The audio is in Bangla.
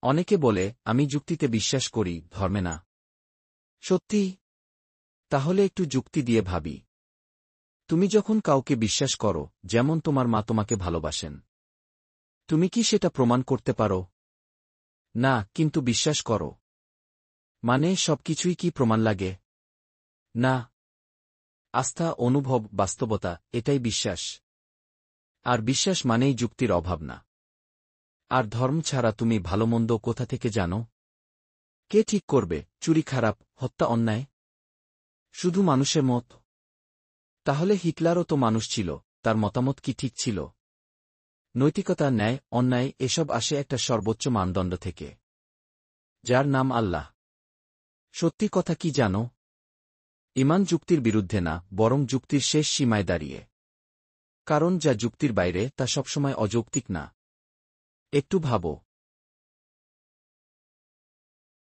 অনেকে বলে, আমি যুক্তিতে বিশ্বাস করি, ধর্মে না। সত্যি? তাহলে একটু যুক্তি দিয়ে ভাবি। তুমি যখন কাউকে বিশ্বাস করো, যেমন তোমার মা তোমাকে ভালোবাসেন, তুমি কি সেটা প্রমাণ করতে পারো? না, কিন্তু বিশ্বাস করো। মানে সবকিছুই কি প্রমাণ লাগে? না। আস্থা, অনুভব, বাস্তবতা, এটাই বিশ্বাস। আর বিশ্বাস মানেই যুক্তির অভাব না। আর ধর্ম ছাড়া তুমি ভালোমন্দ কোথা থেকে জানো? কে ঠিক করবে চুরি খারাপ, হত্যা অন্যায়? শুধু মানুষের মত। তাহলে হিটলারও তো মানুষ ছিল, তার মতামত কি ঠিক ছিল? নৈতিকতা, ন্যায়, অন্যায় এসব আসে একটা সর্বোচ্চ মানদণ্ড থেকে, যার নাম আল্লাহ। সত্যি কথা কি জানো? ঈমান যুক্তির বিরুদ্ধে না, বরং যুক্তির শেষ সীমায় দাঁড়িয়ে। কারণ যা যুক্তির বাইরে তা সবসময় অযৌক্তিক না। একটু ভাবো।